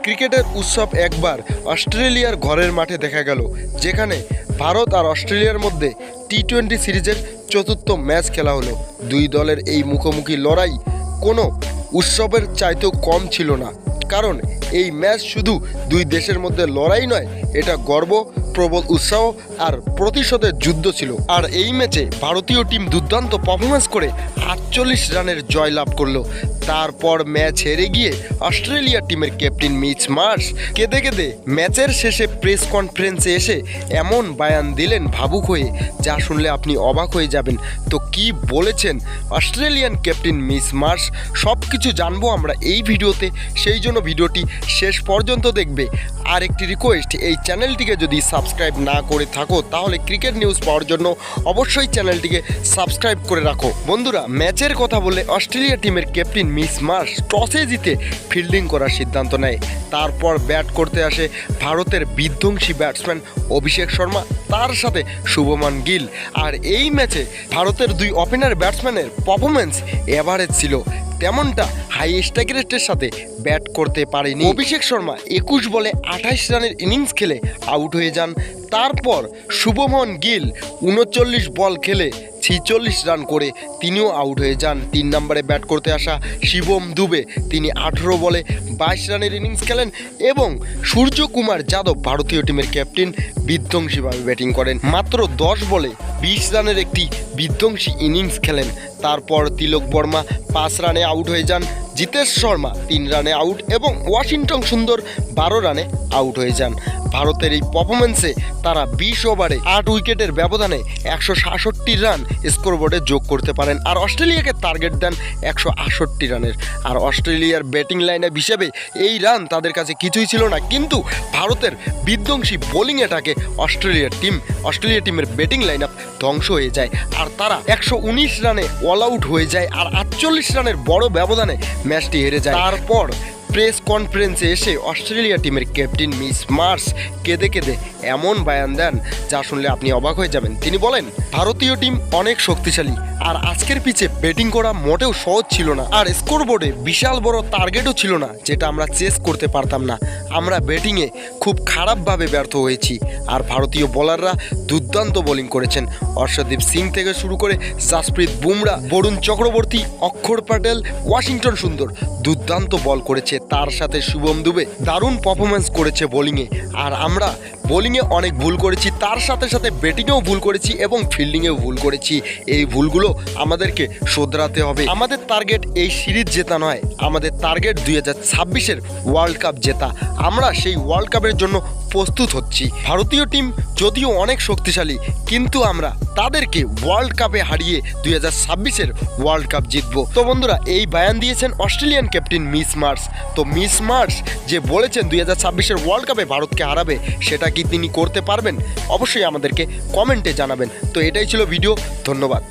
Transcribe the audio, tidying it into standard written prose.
ক্রিকেটের উৎসব একবার অস্ট্রেলিয়ার ঘরের মাঠে দেখা গেল, যেখানে ভারত আর অস্ট্রেলিয়ার মধ্যে টি-20 সিরিজের চতুর্থ ম্যাচ খেলা হলো। দুই দলের এই মুখোমুখি লড়াই কোনো উৎসবের চাইতেও কম ছিল না, কারণ এই ম্যাচ শুধু দুই দেশের মধ্যে লড়াই নয়, এটা গর্ব, প্রবল উৎসাহ আর প্রতিশোধের যুদ্ধ ছিল। আর এই ম্যাচে ভারতীয় টিম দুর্দান্ত পারফরমেন্স করে 48 রানের জয় লাভ করলো। তারপর ম্যাচ হেরে গিয়ে অস্ট্রেলিয়া টিমের ক্যাপ্টেন মিচ মার্শ কেঁদে কেঁদে ম্যাচের শেষে প্রেস কনফারেন্সে এসে এমন বায়ান দিলেন ভাবুক হয়ে, যা শুনলে আপনি অবাক হয়ে যাবেন। তো কি বলেছেন অস্ট্রেলিয়ান ক্যাপ্টেন মিচ মার্শ, সব কিছু জানবো আমরা এই ভিডিওতে, সেই জন্য ভিডিওটি শেষ পর্যন্ত দেখবে। আর একটি রিকোয়েস্ট, এই চ্যানেলটিকে যদি সাবস্ক্রাইব না করে থাকো তাহলে ক্রিকেট নিউজ পাওয়ার জন্য অবশ্যই চ্যানেলটিকে সাবস্ক্রাইব করে রাখো। বন্ধুরা, ম্যাচের কথা বলে অস্ট্রেলিয়া টিমের ক্যাপ্টেন মিচ মার্শ টসে জিতে ফিল্ডিং করার সিদ্ধান্ত নেয়। তারপর ব্যাট করতে আসে ভারতের বিধ্বংসী ব্যাটসম্যান অভিষেক শর্মা, তার সাথে শুভমান গিল। আর এই ম্যাচে ভারতের দুই ওপেনার ব্যাটসম্যানের পারফরমেন্স এভারেজ ছিল, তেমনটা হাই স্ট্রাইক রেটের সাথে ব্যাট করতে পারেনি। অভিষেক শর্মা 21 বলে 28 রানের ইনিংস খেলে আউট হয়ে যান। তারপর শুভমান গিল 39 বল খেলে 46 রান করে তিনিও আউট হয়ে যান। 3 নম্বরে ব্যাট করতে আসা শিবম দুবে, তিনি 18 বলে 22 রানের ইনিংস খেলেন এবং সূর্যকুমার যাদব, ভারতীয় টিমের ক্যাপ্টেন, বিধ্বংসীভাবে ব্যাটিং করেন। মাত্র 10 বলে 20 রানের একটি বিধ্বংসী ইনিংস খেলেন। তারপর তিলক বর্মা 5 রানে আউট হয়ে যান, জিতেশ শর্মা 3 রানে আউট এবং ওয়াশিংটন সুন্দর 12 রানে আউট হয়ে যান। ভারতের এই পারফরমেন্সে তারা 20 ওভারে 8 উইকেটের ব্যবধানে 166 রান স্কোরবোর্ডে যোগ করতে পারেন। আর অস্ট্রেলিয়াকে টার্গেট দেন 168 রানের। আর অস্ট্রেলিয়ার ব্যাটিং লাইন আপ হিসেবে এই রান তাদের কাছে কিছুই ছিল না, কিন্তু ভারতের বিধ্বংসী বোলিং অ্যাটাকে অস্ট্রেলিয়া টিমের ব্যাটিং লাইন আপ ধ্বংস হয়ে যায়। আর তারা 119 রানে অল আউট হয়ে যায় আর 48 রানের বড় ব্যবধানে ম্যাচটি হেরে যায়। তারপর প্রেস কনফারেন্সে এসে অস্ট্রেলিয়া টিমের ক্যাপ্টেন মিচ মার্শ কেঁদে কেঁদে এমন বায়ান দেন, যা শুনলে আপনি অবাক হয়ে যাবেন। তিনি বলেন, ভারতীয় টিম অনেক শক্তিশালী আর আজকের পিচে ব্যাটিং করা মোটেও সহজ ছিল না, আর স্কোরবোর্ডে বিশাল বড় টার্গেটও ছিল না যেটা আমরা চেস করতে পারতাম না। আমরা ব্যাটিংয়ে খুব খারাপভাবে ব্যর্থ হয়েছি আর ভারতীয় বোলাররা দুর্দান্ত বোলিং করেছেন। অর্শদীপ সিং থেকে শুরু করে জাসপ্রীত বুমরা, বরুণ চক্রবর্তী, অক্ষর প্যাটেল, ওয়াশিংটন সুন্দর দুর্দান্ত বল করেছে। তার সাথে শুভম দুবে দারুণ পারফরমেন্স করেছে বোলিংয়ে। আর আমরা বোলিংয়ে অনেক ভুল করেছি, তার সাথে সাথে ব্যাটিংয়েও ভুল করেছি এবং ফিল্ডিংয়েও ভুল করেছি। এই ভুলগুলো আমাদেরকে শোধরাতে হবে। আমাদের টার্গেট এই সিরিজ জেতা নয়, আমাদের টার্গেট 2026-এর ওয়ার্ল্ড কাপ জেতা। আমরা সেই ওয়ার্ল্ড কাপের জন্য প্রস্তুত হচ্ছি। ভারতীয় টিম যদিও অনেক শক্তিশালী, কিন্তু আমরা তাদেরকে ওয়ার্ল্ড কাপে হারিয়ে 2026-এর ওয়ার্ল্ড কাপ জিতবো। তো বন্ধুরা, এই বায়ান দিয়েছেন অস্ট্রেলিয়ান ক্যাপ্টেন মিচ মার্শ। তো মিচ মার্শ যে বলেছেন 2026-এর ওয়ার্ল্ড কাপে ভারতকে হারাবে, সেটা কি তিনি করতে পারবেন? অবশ্যই আমাদেরকে কমেন্টে জানাবেন। তো এটাই ছিল ভিডিও, ধন্যবাদ।